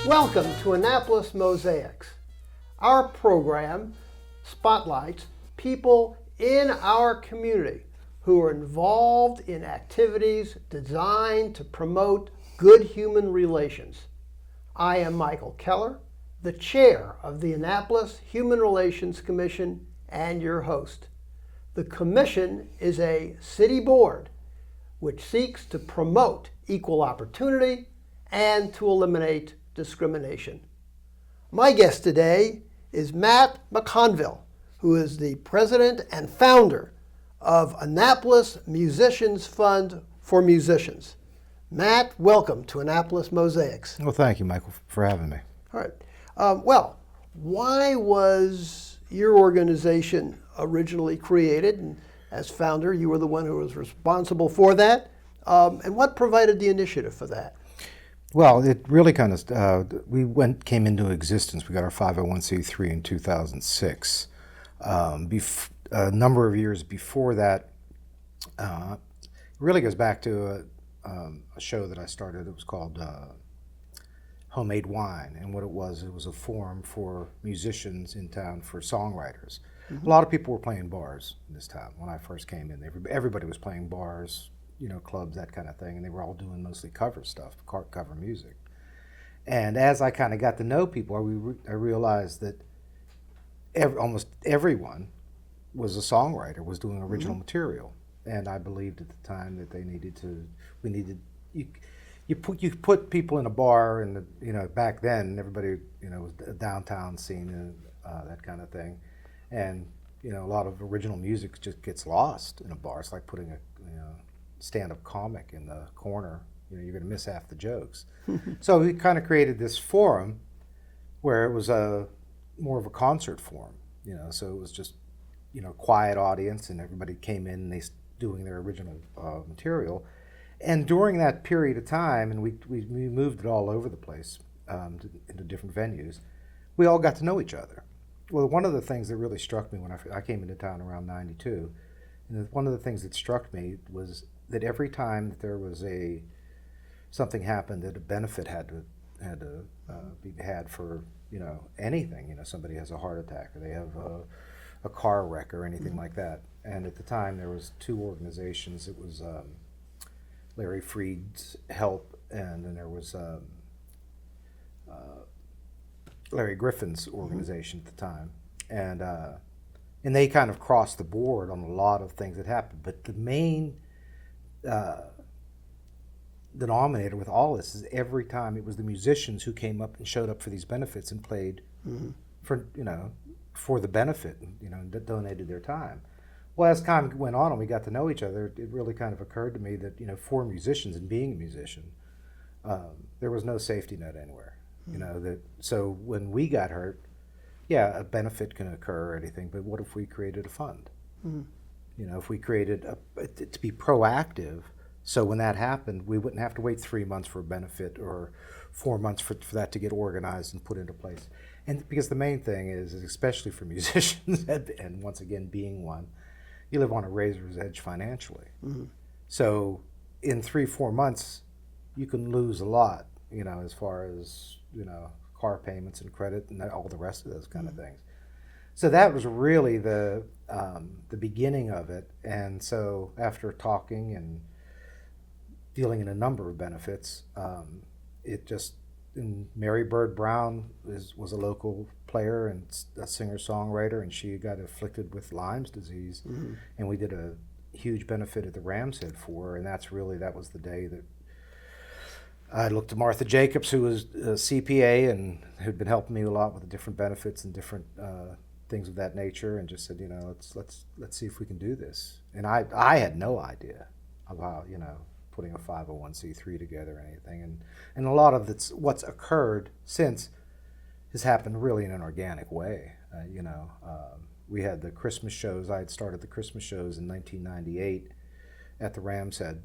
Welcome to Annapolis Mosaics. Our program spotlights people in our community who are involved in activities designed to promote good human relations. I am Michael Keller, the chair of the Annapolis Human Relations Commission and your host. The commission is a city board which seeks to promote equal opportunity and to eliminate discrimination. My guest today is Matt McConville, who is the president and founder of Annapolis Musicians Fund for Musicians. Matt, welcome to Annapolis Mosaics. Well, thank you, Michael, for having me. All right. Why was your organization originally created? And as founder, you were the one who was responsible for that. And what provided the initiative for that? Well, it really kind of, came into existence. We got our 501c3 in 2006. A number of years before that, it really goes back to a show that I started. It was called Homemade Wine. And what it was a forum for musicians in town, for songwriters. Mm-hmm. A lot of people were playing bars in this town when I first came in. Everybody was playing bars, clubs, that kind of thing, and they were all doing mostly cover stuff, cover music. And as I kind of got to know people, I realized that almost everyone was a songwriter, was doing original material, and I believed at the time that you put people in a bar, and back then everybody was a downtown scene and that kind of thing, and a lot of original music just gets lost in a bar. It's like putting a stand-up comic in the corner. You're going to miss half the jokes. So we kind of created this forum where it was more of a concert forum. So it was just quiet audience, and everybody came in and they doing their original material. And during that period of time, and we moved it all over the place into different venues, we all got to know each other. Well, one of the things that really struck me when I came into town around '92, and one of the things that struck me was that every time that there was something happened, that a benefit had to be had for anything. Somebody has a heart attack, or they have a car wreck, or anything like that. And at the time, there was two organizations. It was Larry Freed's Help, and then there was Larry Griffin's organization at the time, and they kind of crossed the board on a lot of things that happened. But the main denominator with all this is every time it was the musicians who came up and showed up for these benefits and played for the benefit, and donated their time. Well, as time went on and we got to know each other, it really kind of occurred to me that for musicians and being a musician, there was no safety net anywhere. So when we got hurt, yeah, a benefit can occur or anything, but what if we created a fund? If we created to be proactive, so when that happened, we wouldn't have to wait 3 months for a benefit or 4 months for that to get organized and put into place. And because the main thing is especially for musicians, and once again being one, you live on a razor's edge financially. So in 3-4 months, you can lose a lot, as far as, car payments and credit and all the rest of those kind of things. So that was really the beginning of it. And so after talking and dealing in a number of benefits, and Mary Bird Brown was a local player and a singer-songwriter, and she got afflicted with Lyme's disease, and we did a huge benefit at the Ram's Head for her, and that was the day that I looked to Martha Jacobs, who was a CPA and who'd been helping me a lot with the different benefits and different things of that nature, and just said, let's see if we can do this. And I had no idea about putting a 501c3 together or anything, and a lot of what's occurred since has happened really in an organic way. We had the Christmas shows. I had started the Christmas shows in 1998 at the Ram's Head,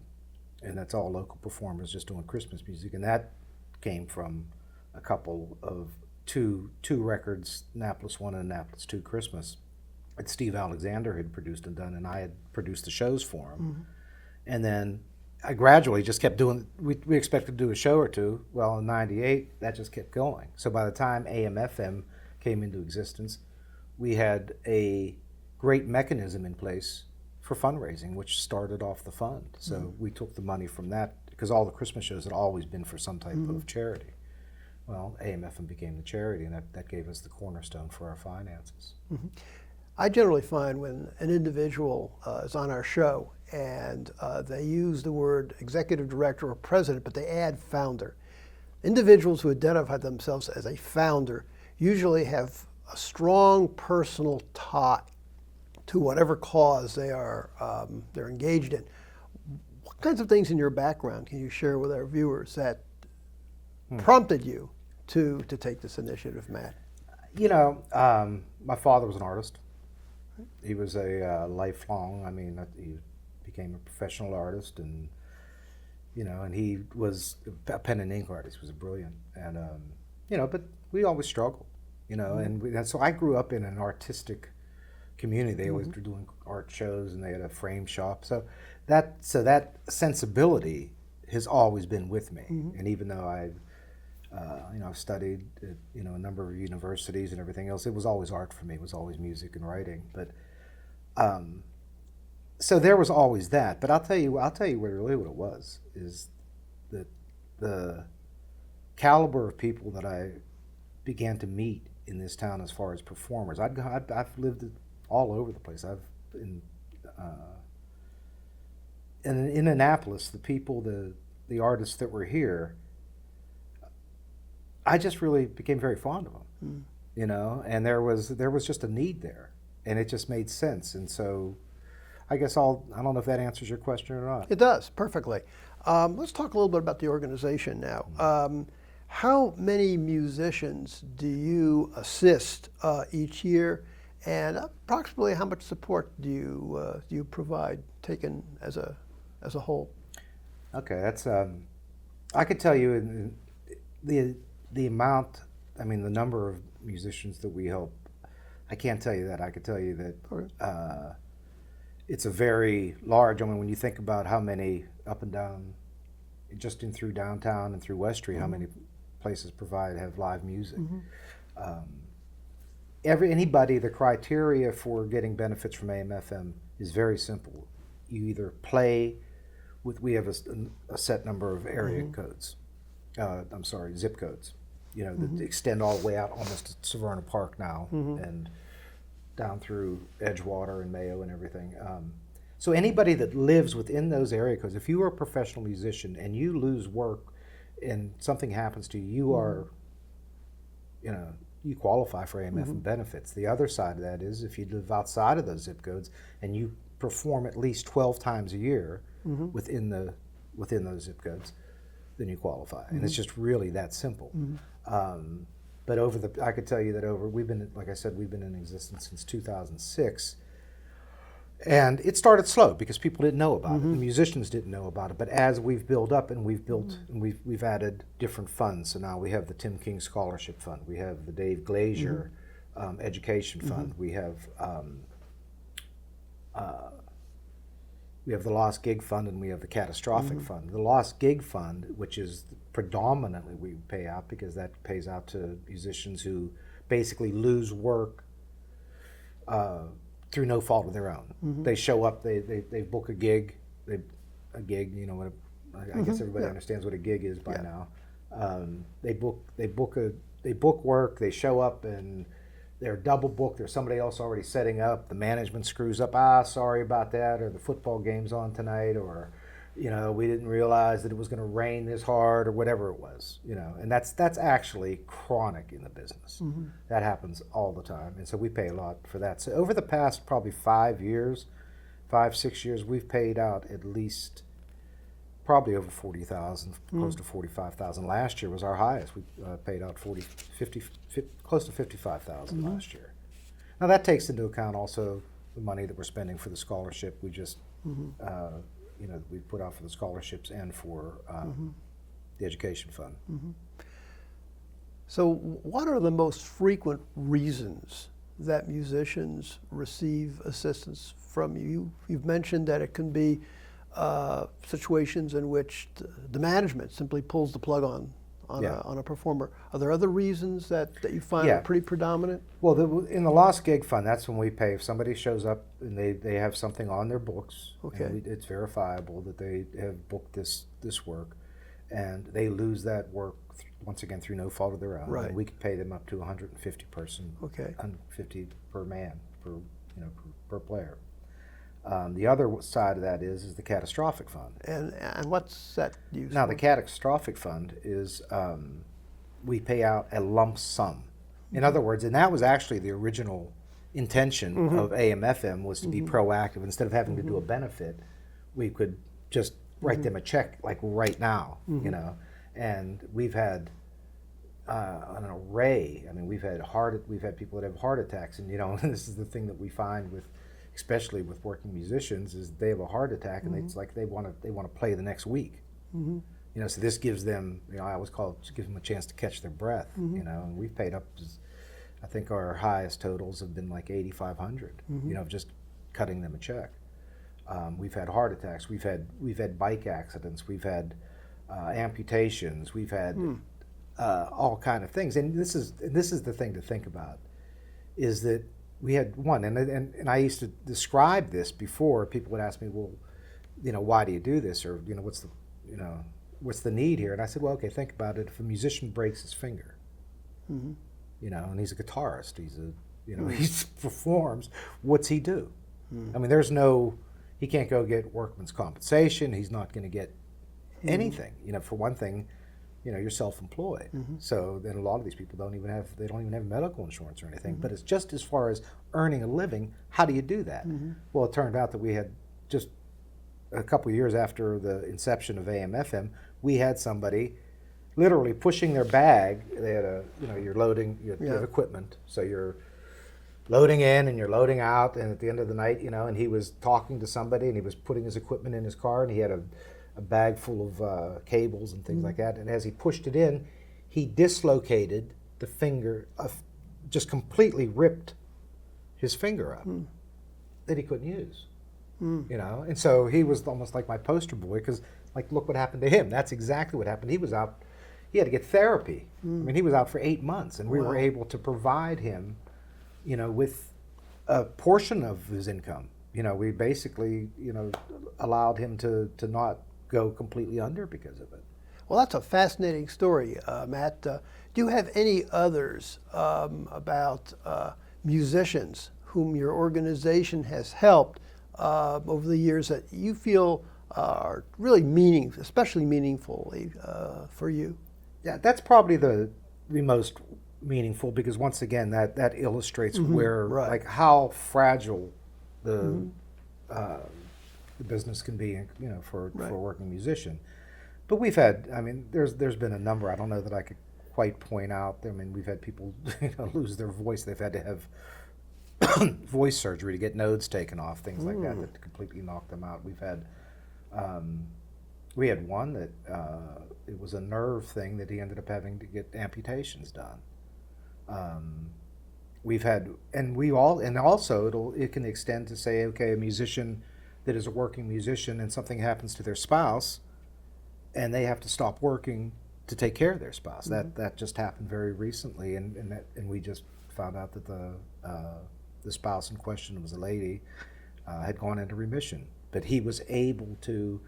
and that's all local performers just doing Christmas music, and that came from a couple of two records, Annapolis 1 and Annapolis 2 Christmas, that Steve Alexander had produced and done, and I had produced the shows for him. And then I gradually just kept doing, we expected to do a show or two. Well, in 98, that just kept going. So by the time AMFM came into existence, we had a great mechanism in place for fundraising, which started off the fund. So we took the money from that, because all the Christmas shows had always been for some type of charity. Well, AMFM became the charity, and that gave us the cornerstone for our finances. I generally find when an individual is on our show and they use the word executive director or president, but they add founder. Individuals who identify themselves as a founder usually have a strong personal tie to whatever cause they're engaged in. What kinds of things in your background can you share with our viewers that prompted you to take this initiative, Matt? You know, my father was an artist. He was a lifelong, he became a professional artist, and, you know, and he was a pen and ink artist. He was brilliant. And, you know, but we always struggled, you know, and so I grew up in an artistic community. They always were doing art shows, and they had a frame shop. So that sensibility has always been with me. And even though I've studied at, you know, a number of universities and everything else, it was always art for me. It was always music and writing. But so there was always that. But I'll tell you what it was is that the caliber of people that I began to meet in this town as far as performers. I've lived all over the place. I've been in Annapolis, the people, the artists that were here, I just really became very fond of them, you know, and there was just a need there, and it just made sense. And so I guess I don't know if that answers your question or not. It does, perfectly. Let's talk a little bit about the organization now. How many musicians do you assist each year, and approximately how much support do you provide, taken as a whole? Okay, that's I could tell you the amount, the number of musicians that we help, I can't tell you that. I could tell you that it's a very large, when you think about how many up and down, just through downtown and through West Street, how many places have live music. Anybody, the criteria for getting benefits from AMFM is very simple. You either play we have a set number of area codes, zip codes, you know, that extend all the way out almost to Severna Park now, and down through Edgewater and Mayo and everything. So anybody that lives within those area codes, if you are a professional musician and you lose work and something happens to you, you are, you know, you qualify for AMFM benefits. The other side of that is if you live outside of those zip codes and you perform at least 12 times a year within those zip codes, then you qualify. And it's just really that simple. But I could tell you that we've been in existence since 2006. And it started slow because people didn't know about it. The musicians didn't know about it. But as we've built up and we've built and we've added different funds. So now we have the Tim King Scholarship Fund. We have the Dave Glazier Education Fund. We have the Lost Gig Fund, and we have the Catastrophic Fund. The Lost Gig Fund, which is predominantly we pay out because that pays out to musicians who basically lose work through no fault of their own. They show up, they book a gig, you know what I guess everybody understands what a gig is by now. They book work, they show up and they're double booked. There's somebody else already setting up. The management screws up. Sorry about that. Or the football game's on tonight. Or, you know, we didn't realize that it was going to rain this hard, or whatever it was. You know, and that's actually chronic in the business. That happens all the time, and so we pay a lot for that. So over the past probably 5 years, 6 years, we've paid out at least probably over 40,000, close to 45,000. Last year was our highest. We paid out close to 55,000 last year. Now that takes into account also the money that we're spending for the scholarship. We just, you know, we put out for the scholarships and for the education fund. So what are the most frequent reasons that musicians receive assistance from you? You've mentioned that it can be situations in which the management simply pulls the plug on a performer. Are there other reasons that you find are pretty predominant? Well, in the lost gig fund, that's when we pay. If somebody shows up and they have something on their books, and it's verifiable that they have booked this work, and they lose that work once again through no fault of their own. Right. And we could pay them up to 150 person, Okay. 150 per man, per player. The other side of that is the catastrophic fund. And what's that used Now, for? the catastrophic fund is we pay out a lump sum. In other words, and that was actually the original intention of AMFM, was to be proactive. Instead of having to do a benefit, we could just write them a check like right now, And we've had an array. I mean, we've had people that have heart attacks, and and this is the thing that we find with, especially with working musicians, is they have a heart attack and it's like they want to play the next week. So this gives them, I always call it, gives them a chance to catch their breath. And we've paid up, I think our highest totals have been like $8,500. Of just cutting them a check. We've had heart attacks. We've had bike accidents. We've had amputations. We've had all kind of things. And this is the thing to think about, is that we had one, and I used to describe this before. People would ask me, well, why do you do this, or what's the need here? And I said, well, okay, think about it. If a musician breaks his finger, and he's a guitarist, he performs, what's he do? I mean, he can't go get workman's compensation. He's not going to get anything. For one thing, you're self-employed. So then a lot of these people don't even have medical insurance or anything. But it's just as far as earning a living, how do you do that? Well, it turned out that we had, just a couple of years after the inception of AMFM, we had somebody literally pushing their bag. They had you're loading, you have equipment, so you're loading in and you're loading out, and at the end of the night, and he was talking to somebody and he was putting his equipment in his car, and he had a bag full of cables and things like that. And as he pushed it in, he dislocated the finger, just completely ripped his finger up that he couldn't use. And so he was almost like my poster boy, because look what happened to him. That's exactly what happened. He was out. He had to get therapy. I mean, he was out for 8 months, and we were able to provide him, with a portion of his income. We basically, allowed him to not go completely under because of it. Well, that's a fascinating story, Matt. Do you have any others about musicians whom your organization has helped over the years that you feel are really especially meaningfully for you? Yeah, that's probably the most meaningful, because once again, that illustrates where, how fragile the business can be, for a working musician. But we've had, there's been a number. I don't know that I could quite point out. I mean, we've had people lose their voice. They've had to have voice surgery to get nodes taken off, things like that completely knocked them out. We had one that it was a nerve thing that he ended up having to get amputations done. We've had, also it can extend to say, okay, a musician that is a working musician and something happens to their spouse, and they have to stop working to take care of their spouse. That just happened very recently, and we just found out that the spouse in question, was a lady, had gone into remission, but he was able to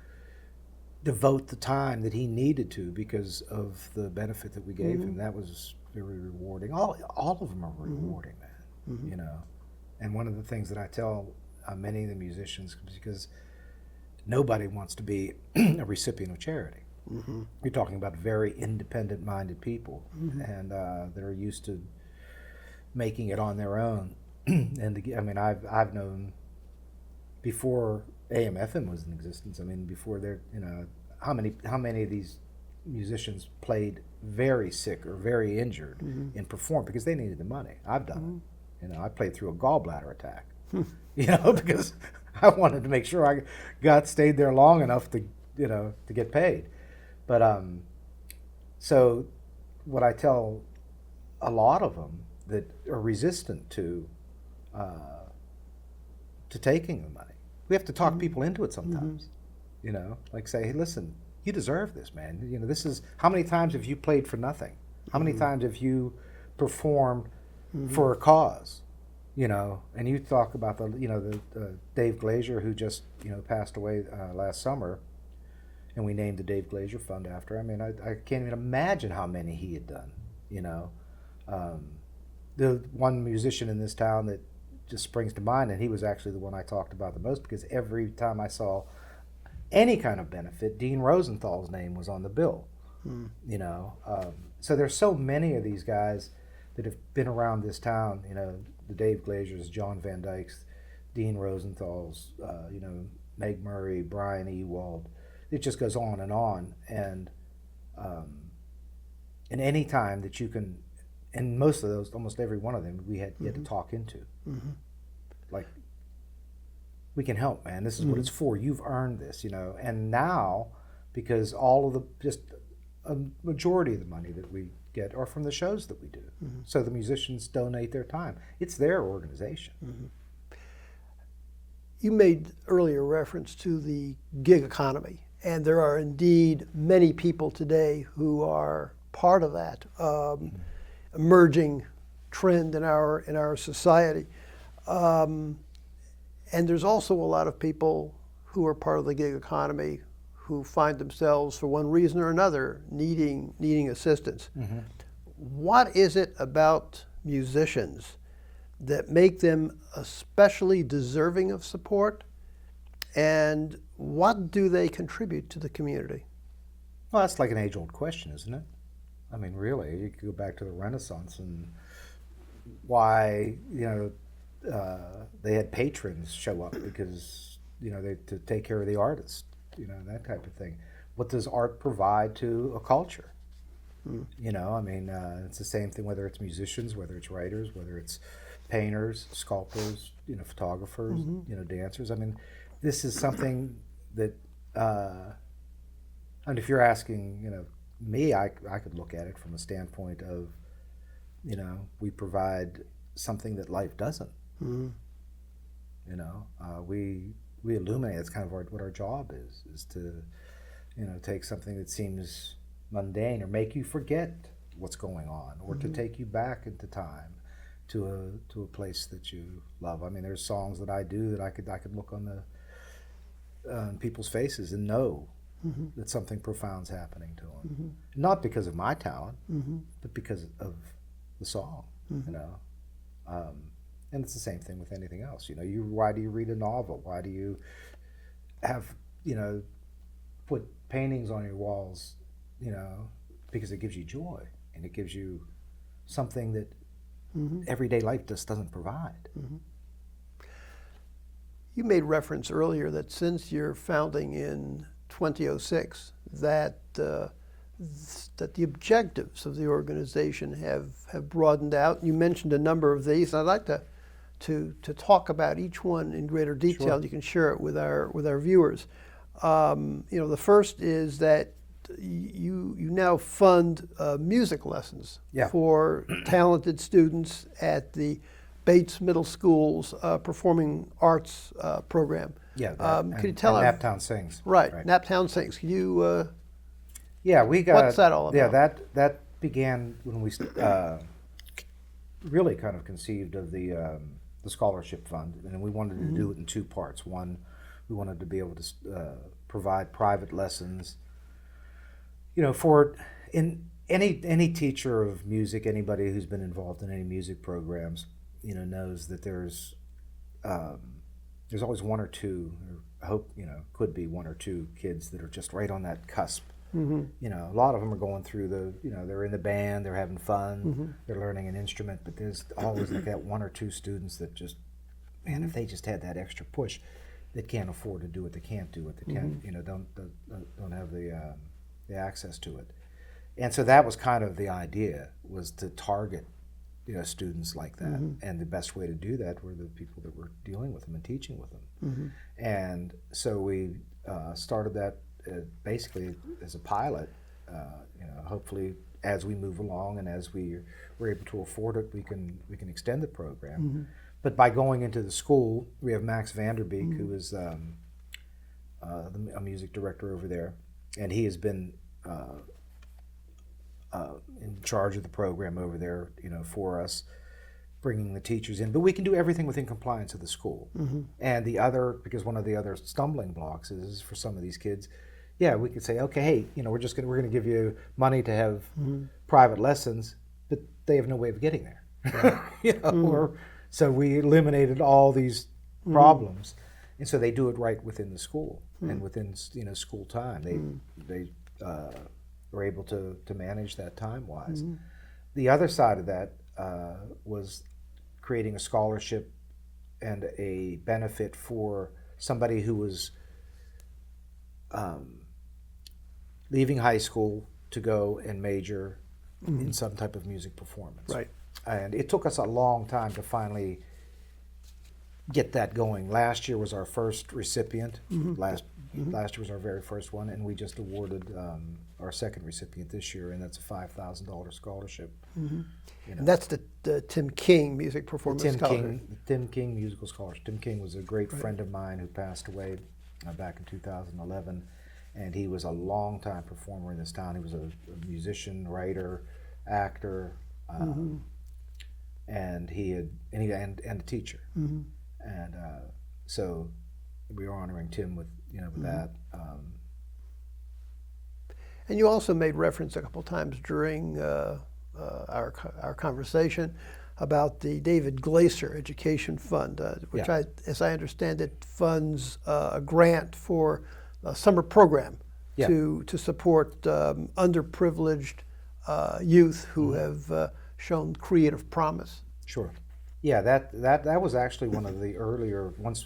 devote the time that he needed to because of the benefit that we gave him. That was very rewarding. All of them are rewarding, man. And one of the things that I tell many of the musicians, because nobody wants to be a recipient of charity. You're talking about very independent-minded people, and that are used to making it on their own. And I've known before AMFM was in existence. Before there, how many of these musicians played very sick or very injured and performed because they needed the money. I've done it. I played through a gallbladder attack. Because I wanted to make sure I stayed there long enough to get paid. But so what I tell a lot of them that are resistant to taking the money, we have to talk people into it sometimes. You know, like say, hey, listen, you deserve this, man. You know, this is how many times have you played for nothing? How many times have you performed for a cause? You know, and you talk about the Dave Glazier who just passed away last summer, and we named the Dave Glazier Fund after. I mean, I can't even imagine how many he had done. You know, the one musician in this town that just springs to mind, and he was actually the one I talked about the most because every time I saw any kind of benefit, Dean Rosenthal's name was on the bill. You know, so there's so many of these guys that have been around this town. You know, the Dave Glaziers, John Van Dykes, Dean Rosenthal's, Meg Murray, Brian Ewald. It just goes on, and any time that you can, and most of those, almost every one of them, we had to talk into, like, we can help, man. This is what it's for. You've earned this, And now, because all of just a majority of the money that we get are from the shows that we do. So the musicians donate their time. It's their organization. You made earlier reference to the gig economy, and there are indeed many people today who are part of that emerging trend in our society. And there's also a lot of people who are part of the gig economy who find themselves, for one reason or another, needing assistance. What is it about musicians that make them especially deserving of support, and what do they contribute to the community? Well, that's like an age-old question, isn't it? I mean, really, you could go back to the Renaissance and why, they had patrons show up because, to take care of the artist, that type of thing. What does art provide to a culture? It's the same thing whether it's musicians, whether it's writers, whether it's painters, sculptors, photographers, dancers. I mean, this is something that, and if you're asking, me, I could look at it from a standpoint of, we provide something that life doesn't. We illuminate. That's kind of what our job is to, take something that seems mundane or make you forget what's going on, or to take you back into time to a place that you love. I mean, there's songs that I do that I could look on people's faces and know that something profound's happening to them, not because of my talent, but because of the song. And it's the same thing with anything else. Why do you read a novel? Why do you have put paintings on your walls? Because it gives you joy, and it gives you something that everyday life just doesn't provide. You made reference earlier that since your founding in 2006, that the objectives of the organization have broadened out. You mentioned a number of these, and I'd like to talk about each one in greater detail. Sure. You can share it with our viewers. The first is that you now fund music lessons for talented students at the Bates Middle School's Performing Arts program. Yeah, could you tell us? Naptown Sings. Right, Naptown Sings. Could you? We got. What's that all about? Yeah, that began when we really kind of conceived of the scholarship fund, and we wanted to do it in two parts. One, we wanted to be able to provide private lessons. For any teacher of music, anybody who's been involved in any music programs, knows that there's always one or two, or I hope could be one or two kids that are just right on that cusp. A lot of them are going through they're in the band, they're having fun, they're learning an instrument, but there's always like that one or two students that just, man, if they just had that extra push, that can't afford to do it, they can't do it, they can't, don't have the access to it. And so that was kind of the idea, was to target students like that. And the best way to do that were the people that were dealing with them and teaching with them. And so we started that basically as a pilot. Hopefully as we move along and as we're able to afford it, we can extend the program. But by going into the school, we have Max Vanderbeek, who is a music director over there, and he has been in charge of the program over there, for us, bringing the teachers in. But we can do everything within compliance of the school. And because one of the other stumbling blocks is for some of these kids, we could say, okay, hey, we're going to give you money to have private lessons, but they have no way of getting there. So we eliminated all these problems, and so they do it right within the school and within school time. They were able to manage that time wise. The other side of that was creating a scholarship and a benefit for somebody who was leaving high school to go and major in some type of music performance. Right. And it took us a long time to finally get that going. Last year was our first recipient. Last year was our very first one, and we just awarded our second recipient this year, and that's a $5,000 scholarship. And that's the Tim King Music Performance Scholarship. Tim King Musical Scholarship. Tim King was a great friend of mine who passed away back in 2011, and he was a long-time performer in this town. He was a musician, writer, actor, and a teacher. And so we are honoring Tim with with that. And you also made reference a couple times during our conversation about the David Glaser Education Fund, which as I understand it, funds a grant for a summer program to support underprivileged youth who have shown creative promise. Sure. Yeah, that was actually one of the earlier once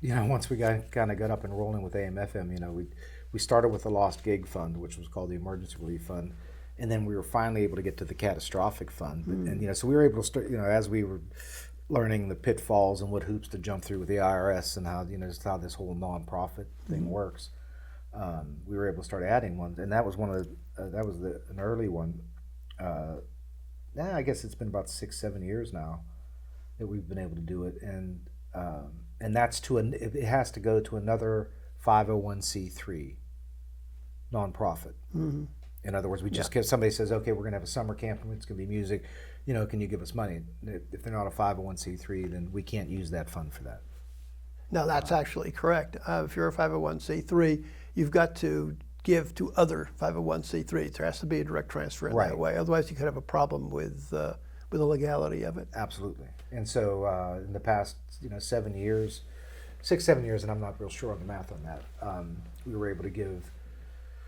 we got up and rolling with AMFM. We started with the Lost Gig Fund, which was called the Emergency Relief Fund, and then we were finally able to get to the Catastrophic Fund. And so we were able to start, as we were learning the pitfalls and what hoops to jump through with the IRS and how just how this whole nonprofit thing works. We were able to start adding ones, and that was an early one. I guess it's been about 6-7 years now that we've been able to do it, and that's it has to go to another 501c3 nonprofit. In other words, we just get somebody says, okay, we're going to have a summer camp and it's going to be music. Can you give us money? If they're not a 501c3, then we can't use that fund for that. No, that's actually correct. If you're a 501c3, you've got to give to other 501c3s. There has to be a direct transfer in that way. Otherwise, you could have a problem with the legality of it. Absolutely. And so in the past 7 years, 6-7 years, and I'm not real sure on the math on that, we were able to give,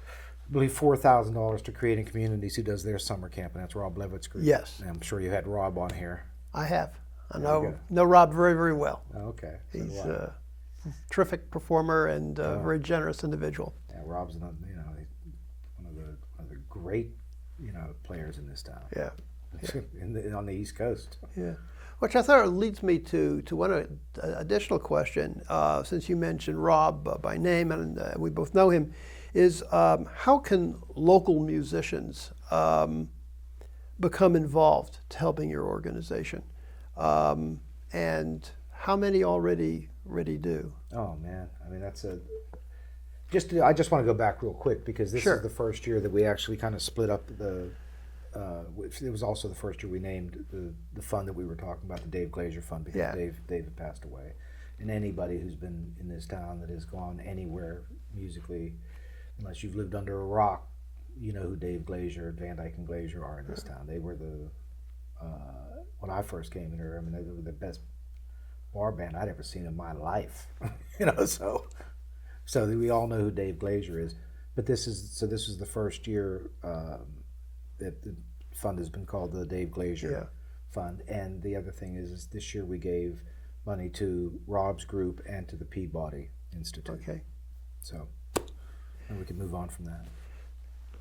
I believe, $4,000 to Creating Communities, who does their summer camp, and that's Rob Levitt's group. Yes. And I'm sure you had Rob on here. I have. I know Rob very, very well. Oh, okay. He's a terrific performer and a very generous individual. Yeah, Rob's one of the great players in this town. Yeah. On the East Coast. Yeah. Which I thought leads me to one additional question, since you mentioned Rob by name, and we both know him, is how can local musicians become involved to helping your organization? And how many already do? Oh, man. I mean, I just want to go back real quick, because this is the first year that we actually kind of split up it was also the first year we named the fund that we were talking about, the Dave Glaser Fund, because Dave had passed away. And anybody who's been in this town that has gone anywhere musically, unless you've lived under a rock, you know who Dave Glaser, Van Dyke and Glaser are in this town. They were when I first came here, I mean, they were the best bar band I'd ever seen in my life. So we all know who Dave Glaser is. But this is the first year that the fund has been called the Dave Glaser Fund. And the other thing is this year we gave money to Rob's group and to the Peabody Institute. Okay. So, and we can move on from that.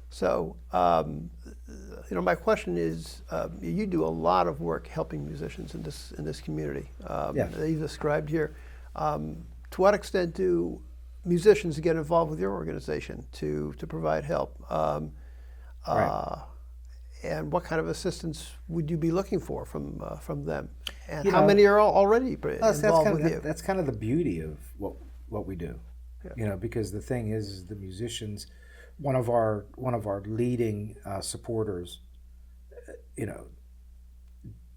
So, my question is, you do a lot of work helping musicians in this community that you described here. To what extent do musicians get involved with your organization to provide help? And what kind of assistance would you be looking for from them? And how many are already involved with you? That's kind of the beauty of what we do. You know, because the thing is the musicians, one of our leading supporters, you know,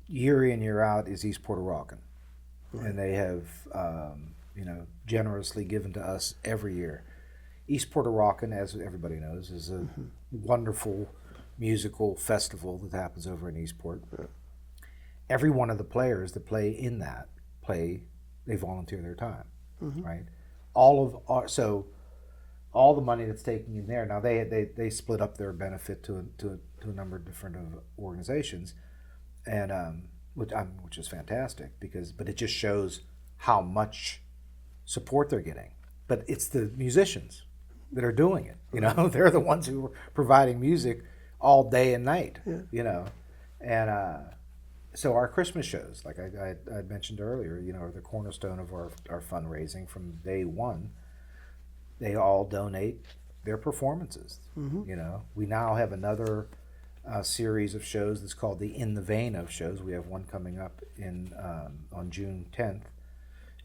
year in year out is East Puerto Rican, and they have you know, generously given to us every year. East Puerto Rican, as everybody knows, is a wonderful musical festival that happens over in Eastport. Every one of the players that play in that they volunteer their time, right? So all the money that's taken in there, now they split up their benefit to a number of different organizations, and which is fantastic but it just shows how much support they're getting. But it's the musicians that are doing it, you know. They're the ones who are providing music all day and night, you know. And so our Christmas shows, like I mentioned earlier, you know, are the cornerstone of our fundraising from day one. They all donate their performances, you know. We now have another series of shows that's called the In the Vein of shows. We have one coming up on June 10th,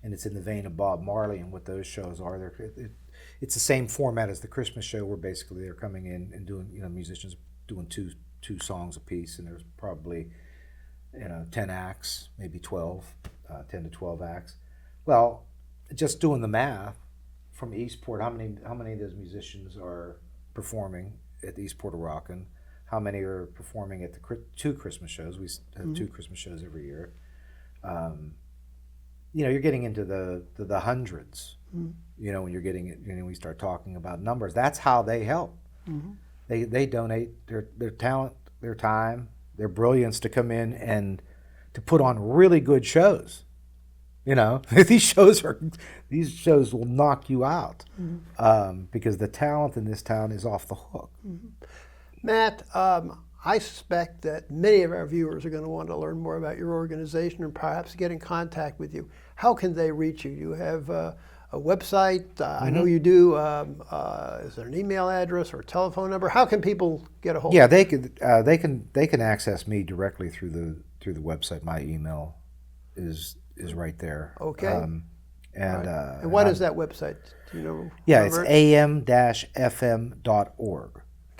and it's in the vein of Bob Marley. And what those shows are, it's the same format as the Christmas show, where basically they're coming in and doing, you know, musicians doing two songs a piece, and there's probably, you know, 10 acts, maybe 12, 10 to 12 acts. Well, just doing the math from Eastport, how many of those musicians are performing at the East Puerto Rican? How many are performing at the two Christmas shows? We have two Christmas shows every year. You know, you're getting into the hundreds. You know, when you're getting it, you know, we start talking about numbers. That's how they help. They donate their talent, their time, their brilliance to come in and to put on really good shows. You know, these shows will knock you out because the talent in this town is off the hook. Matt, I suspect that many of our viewers are going to want to learn more about your organization and perhaps get in contact with you. How can they reach you? You have a website. I know you do. Is there an email address or a telephone number? How can people get a hold? Yeah, of you? they can access me directly through the website. My email is right there. Okay. And what is that website? Do you know? Yeah, it's am-fm.org.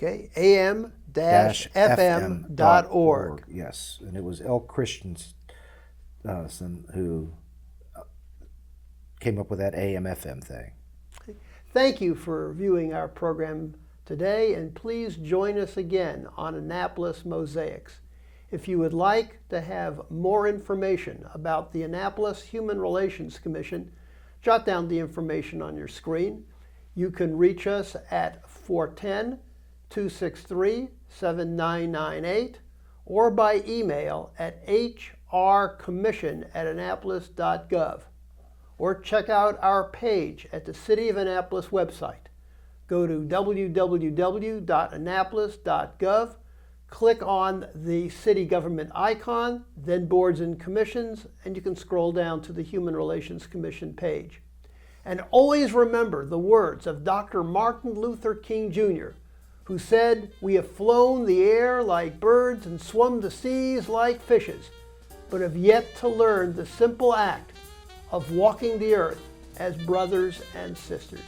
Okay, am-fm.org. Yes, and it was L. Christensen who came up with that AMFM thing. Thank you for viewing our program today, and please join us again on Annapolis Mosaics. If you would like to have more information about the Annapolis Human Relations Commission, jot down the information on your screen. You can reach us at 410-263-7998 or by email at hrcommission@annapolis.gov, or check out our page at the City of Annapolis website. Go to www.annapolis.gov, click on the city government icon, then Boards and Commissions, and you can scroll down to the Human Relations Commission page. And always remember the words of Dr. Martin Luther King Jr., who said, "We have flown the air like birds and swum the seas like fishes, but have yet to learn the simple act of walking the earth as brothers and sisters."